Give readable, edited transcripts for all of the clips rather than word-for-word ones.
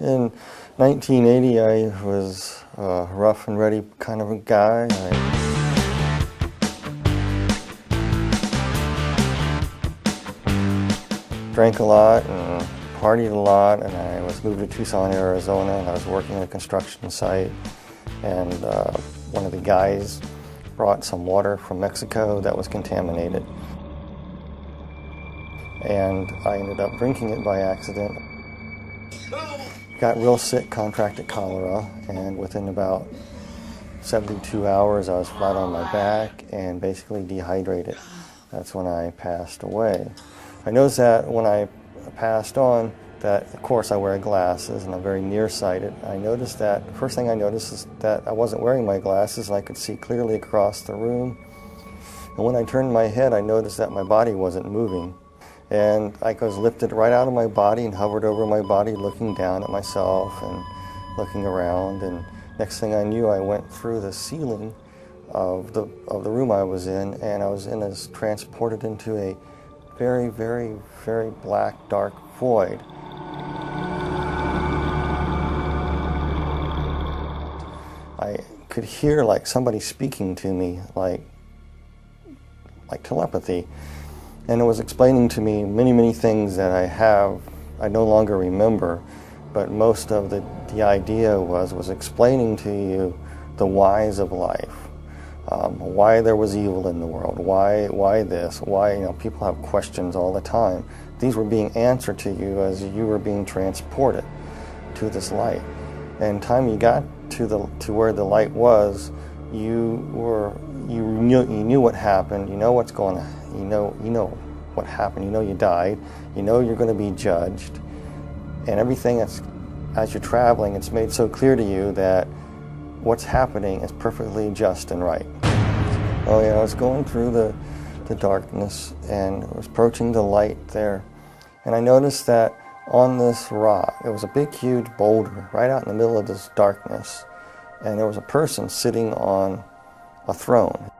In 1980, I was a rough and ready kind of a guy. I drank a lot and partied a lot, and I was moved to Tucson, Arizona, and I was working at a construction site, and one of the guys brought some water from Mexico that was contaminated, and I ended up drinking it by accident. Got real sick, contracted cholera, and within about 72 hours I was flat on my back and basically dehydrated. That's when I passed away. I noticed that when I passed on, that of course I wear glasses and I'm very nearsighted. I noticed that, the first thing I noticed is that I wasn't wearing my glasses and I could see clearly across the room. And when I turned my head, I noticed that my body wasn't moving. And I was lifted right out of my body and hovered over my body, looking down at myself and looking around. And next thing I knew, I went through the ceiling of the room I was in, and I was transported into a very, very, very black, dark void. I could hear like somebody speaking to me, like telepathy. And it was explaining to me many, many things that I no longer remember, but most of the idea was explaining to you the whys of life, why there was evil in the world, why this, why, people have questions all the time. These were being answered to you as you were being transported to this light. And time you got to where the light was, you knew what happened, you know what's going on. You know what happened, you died, you're going to be judged, and everything as you're traveling, it's made so clear to you that what's happening is perfectly just and right. Oh yeah, I was going through the darkness and I was approaching the light there, and I noticed that on this rock, it was a big huge boulder right out in the middle of this darkness, and there was a person sitting on a throne.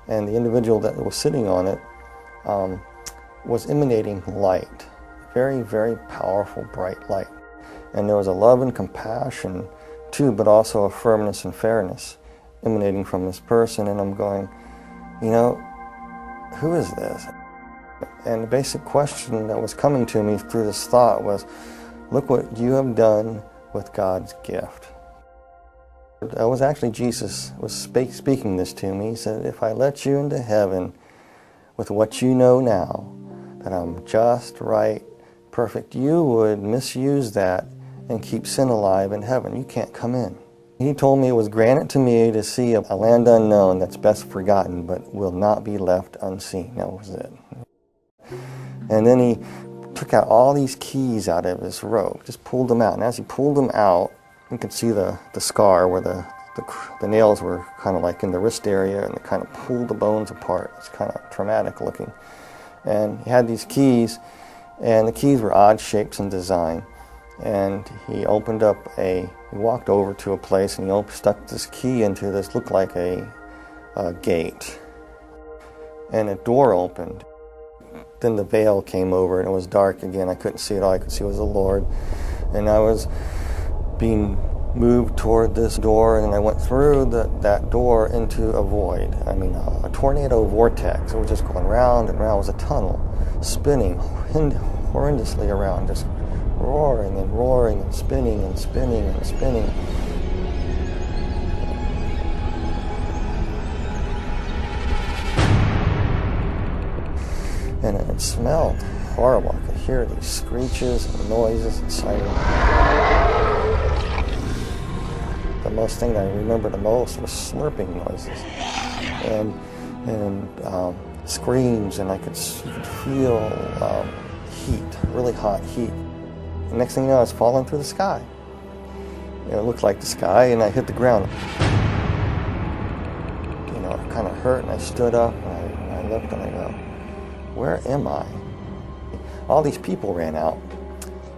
And the individual that was sitting on it was emanating light, very, very powerful, bright light. And there was a love and compassion too, but also a firmness and fairness emanating from this person. And I'm going, who is this? And the basic question that was coming to me through this thought was, look what you have done with God's gift. That was actually Jesus was speaking this to me. He said, if I let you into heaven with what you know now, that I'm just, right, perfect, you would misuse that and keep sin alive in heaven. You can't come in. He told me it was granted to me to see a land unknown that's best forgotten but will not be left unseen. That was it. And then he took out all these keys out of his robe, just pulled them out. And as he pulled them out, you could see the scar where the nails were kind of like in the wrist area, and they kind of pulled the bones apart. It's kind of traumatic looking. And he had these keys, and the keys were odd shapes and design. And he walked over to a place, and he stuck this key into this, looked like a gate. And a door opened. Then the veil came over, and it was dark again. I couldn't see it. All I could see was the Lord. And I was being moved toward this door, and I went through that door into a void. A tornado vortex. It was just going round and round. It was a tunnel, spinning horrendously around, just roaring and roaring and spinning and spinning and spinning. And it smelled horrible. I could hear these screeches and noises and sirens. The most thing that I remember the most was slurping noises and screams, and you could feel heat, really hot heat. The next thing you know, I was falling through the sky. It looked like the sky, and I hit the ground. It kind of hurt, and I stood up, and I looked, and I go, where am I? All these people ran out.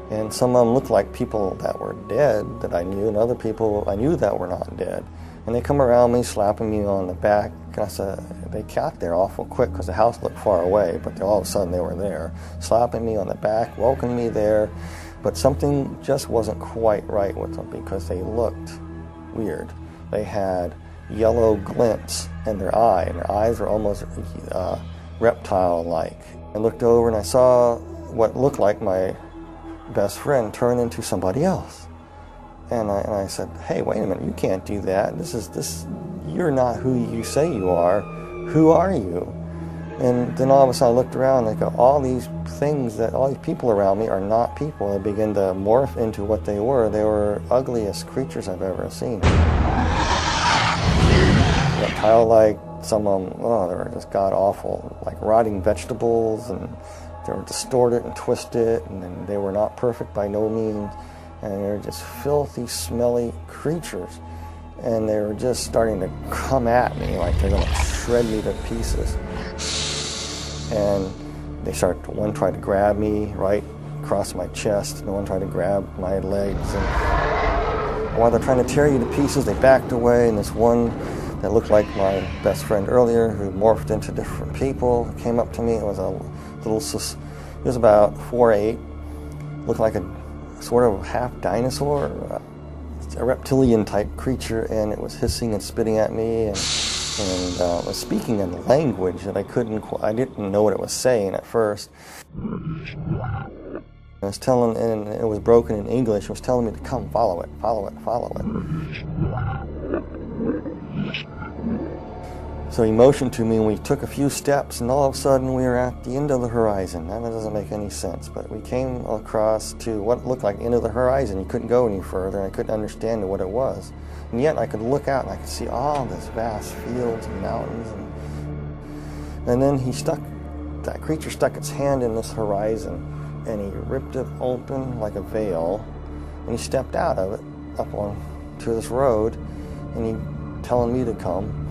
And some of them looked like people that were dead that I knew, and other people I knew that were not dead. And they come around me, slapping me on the back. And I said, they got there awful quick because the house looked far away, but all of a sudden they were there, slapping me on the back, welcoming me there. but something just wasn't quite right with them because they looked weird. They had yellow glints in their eye, and their eyes were almost reptile-like. I looked over and I saw what looked like my best friend turn into somebody else. And I said, hey, wait a minute, you can't do that. You're not who you say you are. Who are you? And then all of a sudden I looked around and I go, all these people around me are not people. They began to morph into what they were. They were ugliest creatures I've ever seen. Reptile-like, some of them, they were just god-awful, like rotting vegetables, and they were distorted and twisted, and then they were not perfect by no means, and they were just filthy, smelly creatures. And they were just starting to come at me like they're going to shred me to pieces. And one tried to grab me right across my chest, and one tried to grab my legs. And while they're trying to tear you to pieces, they backed away, and this one that looked like my best friend earlier, who morphed into different people, came up to me. It was he was about 4'8", looked like a sort of half dinosaur, a reptilian type creature, and it was hissing and spitting at me, and was speaking in a language that I didn't know what it was saying at first. It was and it was broken in English. It was telling me to come, follow it, follow it, follow it. So he motioned to me, and we took a few steps, and all of a sudden we were at the end of the horizon. That doesn't make any sense, but we came across to what looked like the end of the horizon. You couldn't go any further, and I couldn't understand what it was. And yet I could look out, and I could see all this vast fields and mountains. And then that creature stuck its hand in this horizon, and he ripped it open like a veil, and he stepped out of it up onto this road, and he telling me to come,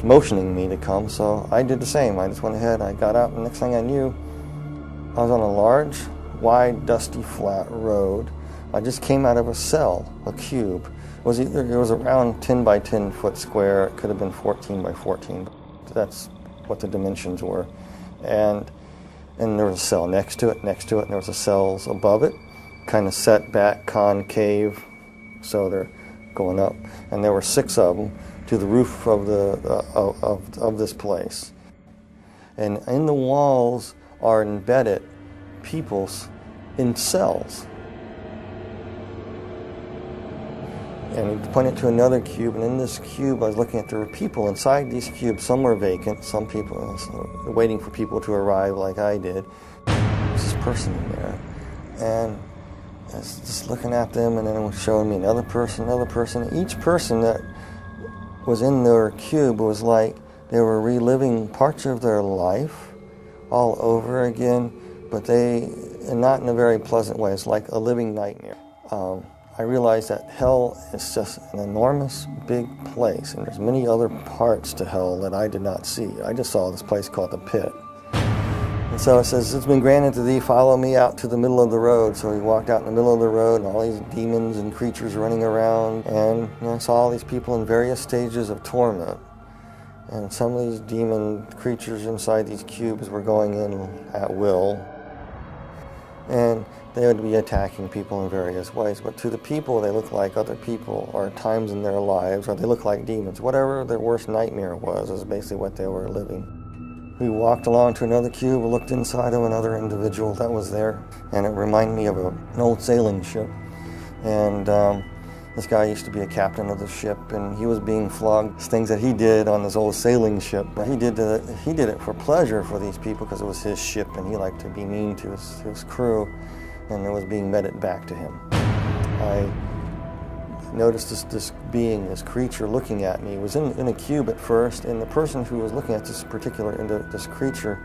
motioning me to come, so I did the same. I just went ahead, I got out, and the next thing I knew, I was on a large, wide, dusty, flat road. I just came out of a cell, a cube. It was around 10 by 10 foot square. It could have been 14 by 14. That's what the dimensions were. And there was a cell next to it, and there was a cells above it, kind of set back, concave, so they're going up. And there were 6 of them to the roof of this place. And in the walls are embedded people in cells. And he pointed to another cube, and in this cube I was looking at, there were people inside these cubes. Some were vacant, some people waiting for people to arrive like I did. There's this person in there, and I was just looking at them, and then it was showing me another person. Each person that was in their cube was like they were reliving parts of their life all over again, but not in a very pleasant way. It's like a living nightmare. I realized that hell is just an enormous big place, and there's many other parts to hell that I did not see. I just saw this place called the pit. And so it says, it's been granted to thee, follow me out to the middle of the road. So he walked out in the middle of the road, and all these demons and creatures running around, and I saw all these people in various stages of torment. And some of these demon creatures inside these cubes were going in at will. And they would be attacking people in various ways. But to the people, they look like other people, or times in their lives, or they look like demons. Whatever their worst nightmare was is basically what they were living. We walked along to another cube, looked inside of another individual that was there, and it reminded me of an old sailing ship. And this guy used to be a captain of the ship, and he was being flogged. Things that he did on this old sailing ship. He did it for pleasure for these people because it was his ship, and he liked to be mean to his crew, and it was being meted back to him. I noticed this being, this creature looking at me. It was in a cube at first, and the person who was looking at this creature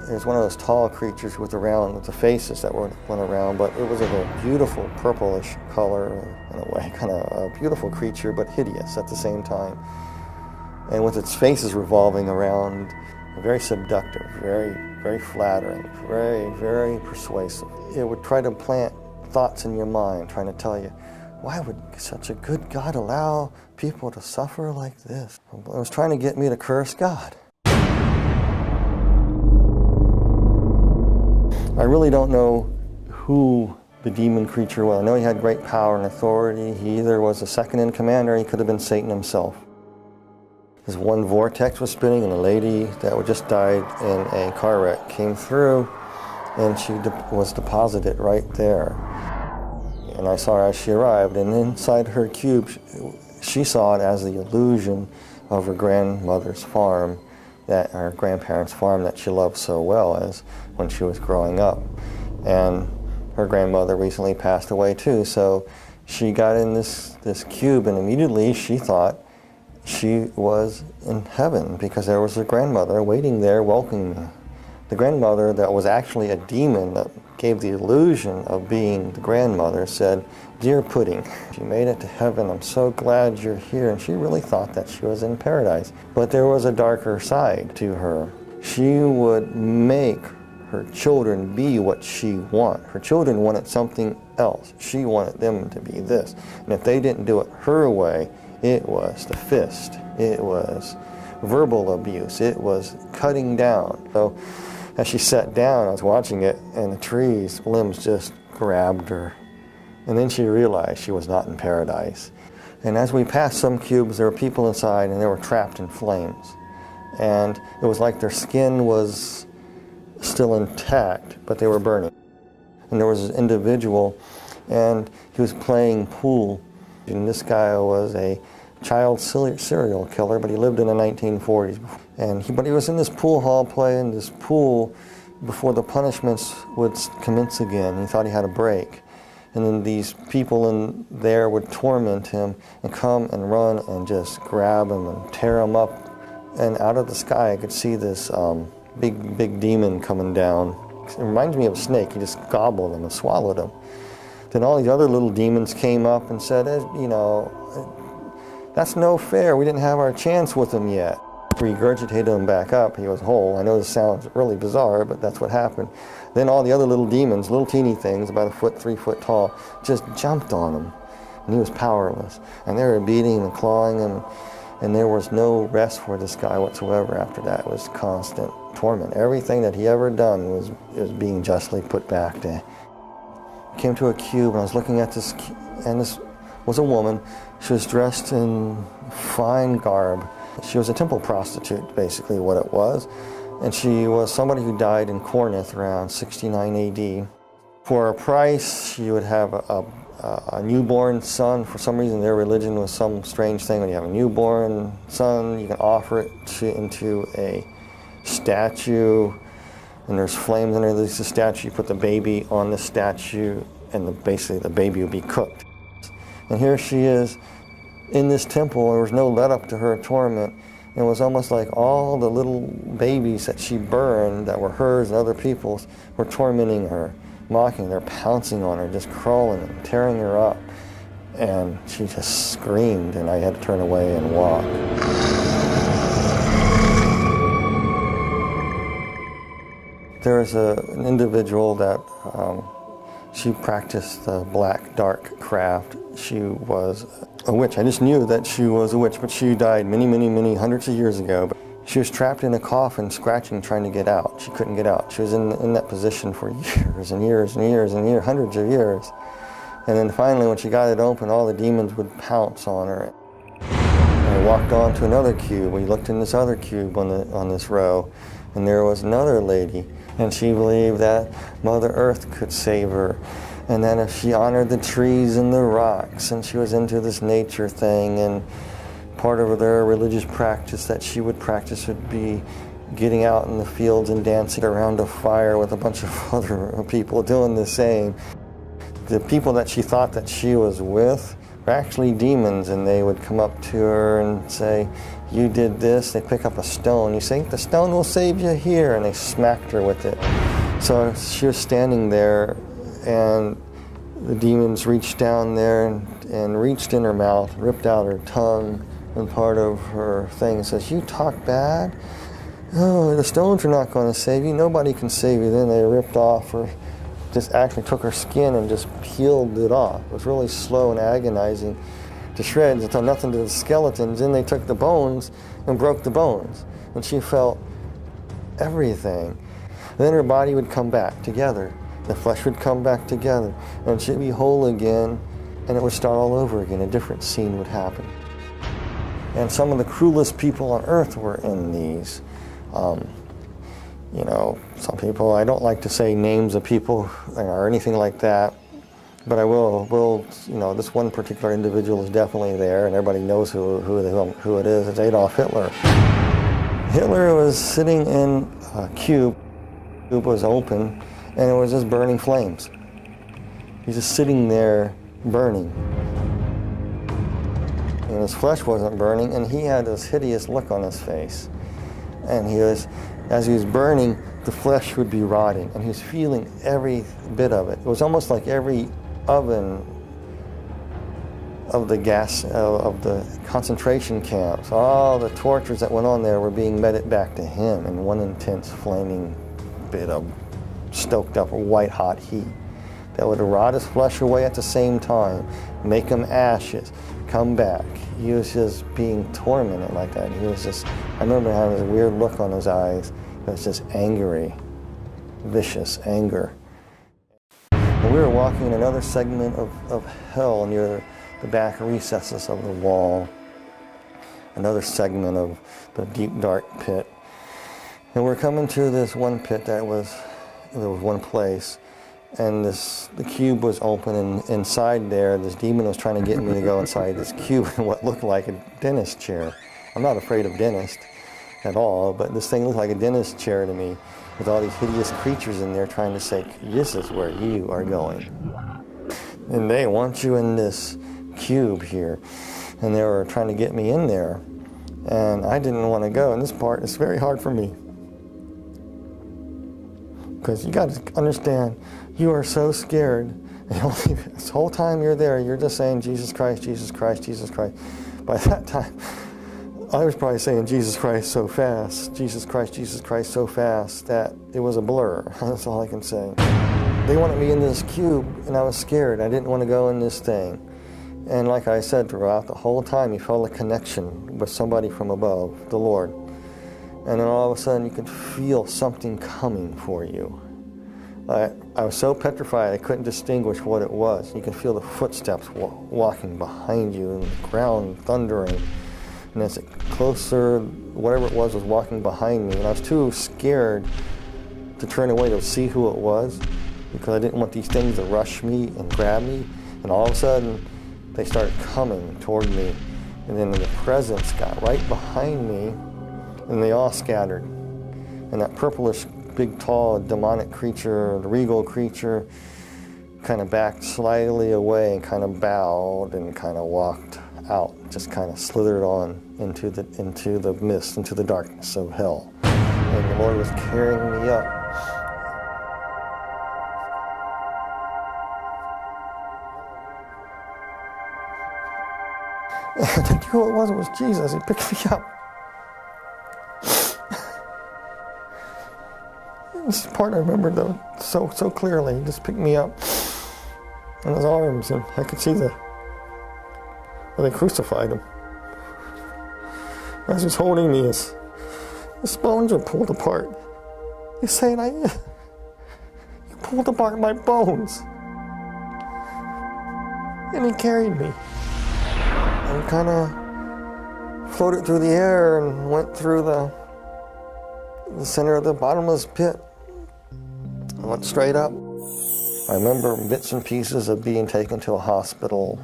is one of those tall creatures with the faces that went around, but it was of a beautiful purplish color in a way, kind of a beautiful creature, but hideous at the same time. And with its faces revolving around, very seductive, very, very flattering, very, very persuasive. It would try to plant thoughts in your mind, trying to tell you, why would such a good God allow people to suffer like this? It was trying to get me to curse God. I really don't know who the demon creature was. I know he had great power and authority. He either was the second in command or he could have been Satan himself. This one vortex was spinning and a lady that had just died in a car wreck came through and she was deposited right there. And I saw her as she arrived, and inside her cube, she saw it as the illusion of her grandmother's farm, that her grandparents' farm that she loved so well as when she was growing up. And her grandmother recently passed away too, so she got in this cube, and immediately she thought she was in heaven because there was her grandmother waiting there welcoming her. The grandmother that was actually a demon that gave the illusion of being the grandmother said, "Dear Pudding, you made it to heaven. I'm so glad you're here." And she really thought that she was in paradise. But there was a darker side to her. She would make her children be what she wanted. Her children wanted something else. She wanted them to be this. And if they didn't do it her way, it was the fist. It was verbal abuse. It was cutting down. So as she sat down, I was watching it, and the tree's limbs just grabbed her. And then she realized she was not in paradise. And as we passed some cubes, there were people inside, and they were trapped in flames. And it was like their skin was still intact, but they were burning. And there was this individual, and he was playing pool. And this guy was a child serial killer, but he lived in the 1940s. But he was in this pool hall playing this pool before the punishments would commence again. He thought he had a break. And then these people in there would torment him and come and run and just grab him and tear him up. And out of the sky I could see this big demon coming down. It reminds me of a snake. He just gobbled him and swallowed him. Then all these other little demons came up and said, "That's no fair. We didn't have our chance with him yet." Regurgitated him back up. He was whole. I know this sounds really bizarre, but that's what happened. Then all the other little demons, little teeny things, about 3 foot tall, just jumped on him. And he was powerless. And they were beating and clawing him. And there was no rest for this guy whatsoever after that. It was constant torment. Everything that he ever done was being justly put back to him. I came to a cube, and I was looking at this, and this was a woman. She was dressed in fine garb. She was a temple prostitute, basically what it was. And she was somebody who died in Corinth around 69 AD. For a price, she would have a newborn son. For some reason, their religion was some strange thing. When you have a newborn son, you can offer it into a statue, and there's flames underneath the statue. You put the baby on the statue, and basically the baby would be cooked. And here she is in this temple. There was no let up to her torment. It was almost like all the little babies that she burned that were hers and other people's were tormenting her, mocking her, pouncing on her, just crawling and tearing her up. And she just screamed, and I had to turn away and walk. There was an individual that she practiced the black dark craft. She was a witch. I just knew that she was a witch, but she died many hundreds of years ago. But she was trapped in a coffin, scratching, trying to get out. She couldn't get out. She was in that position for years and years and years and years, hundreds of years. And then finally, when she got it open, all the demons would pounce on her. And I walked on to another cube. We looked in this other cube on this row, and there was another lady. And she believed that Mother Earth could save her. And then if she honored the trees and the rocks, and she was into this nature thing, and part of their religious practice that she would practice would be getting out in the fields and dancing around a fire with a bunch of other people doing the same. The people that she thought that she was with were actually demons, and they would come up to her and say, "You did this." They pick up a stone. You say, "The stone will save you here," and they smacked her with it. So she was standing there, and the demons reached down there and reached in her mouth, ripped out her tongue and part of her thing, and says, "You talk bad? Oh, the stones are not going to save you. Nobody can save you." Then they ripped off her, just actually took her skin and just peeled it off. It was really slow and agonizing to shreds until nothing to the skeletons. Then they took the bones and broke the bones, and she felt everything. Then her body would come back together, The flesh would come back together, and it should be whole again, and it would start all over again. A different scene would happen. And some of the cruelest people on earth were in these. You know, some people, I don't like to say names of people or anything like that, but I will, you know, this one particular individual is definitely there, and everybody knows who it is. It's Adolf Hitler. Hitler was sitting in a cube. The cube was open, and it was just burning flames. He's just sitting there burning. And his flesh wasn't burning, and he had this hideous look on his face. And as he was burning, the flesh would be rotting, and he was feeling every bit of it. It was almost like every oven of the gas, of the concentration camps, all the tortures that went on there were being meted back to him in one intense flaming bit of stoked up white hot heat that would rot his flesh away at the same time, make him ashes, come back. He was just being tormented like that. He was just, I remember having this weird look on his eyes. It was just angry, vicious anger. And we were walking in another segment of hell near the back recesses of the wall, another segment of the deep dark pit. And we're coming to this one pit there was one place, and the cube was open, and inside there, this demon was trying to get me to go inside this cube in what looked like a dentist chair. I'm not afraid of dentists at all, but this thing looked like a dentist chair to me, with all these hideous creatures in there trying to say, this is where you are going. And they want you in this cube here. And they were trying to get me in there. And I didn't want to go. And this part is very hard for me. Because you got to understand, you are so scared. This whole time you're there, you're just saying, Jesus Christ, Jesus Christ, Jesus Christ. By that time, I was probably saying Jesus Christ so fast, Jesus Christ so fast, that it was a blur. That's all I can say. They wanted me in this cube, and I was scared. I didn't want to go in this thing. And like I said, throughout the whole time, you felt a connection with somebody from above, the Lord. And then all of a sudden, you could feel something coming for you. I was so petrified, I couldn't distinguish what it was. You could feel the footsteps walking behind you, and the ground thundering. And as it closer, whatever it was walking behind me. And I was too scared to turn away to see who it was, because I didn't want these things to rush me and grab me. And all of a sudden, they started coming toward me. And then the presence got right behind me, and they all scattered. And that purplish, big, tall, demonic creature, the regal creature, kind of backed slightly away and kind of bowed and kind of walked out, just kind of slithered on into the mist, into the darkness of hell. And the Lord was carrying me up. And I knew who it was. It was Jesus. He picked me up. This part I remember though so clearly. He just picked me up in his arms, and I could see where they crucified him. As he's holding me, his bones are pulled apart. He's saying, you pulled apart my bones. And he carried me. And kind of floated through the air and went through the center of the bottomless pit. I went straight up. I remember bits and pieces of being taken to a hospital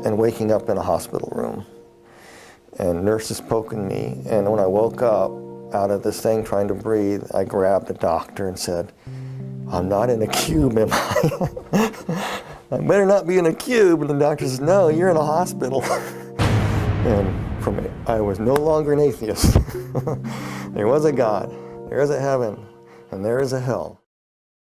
and waking up in a hospital room. And nurses poking me. And when I woke up out of this thing trying to breathe, I grabbed the doctor and said, I'm not in a cube, am I? I better not be in a cube. And the doctor says, no, you're in a hospital. And from it, I was no longer an atheist. There was a God, there is a heaven, and there is a hell.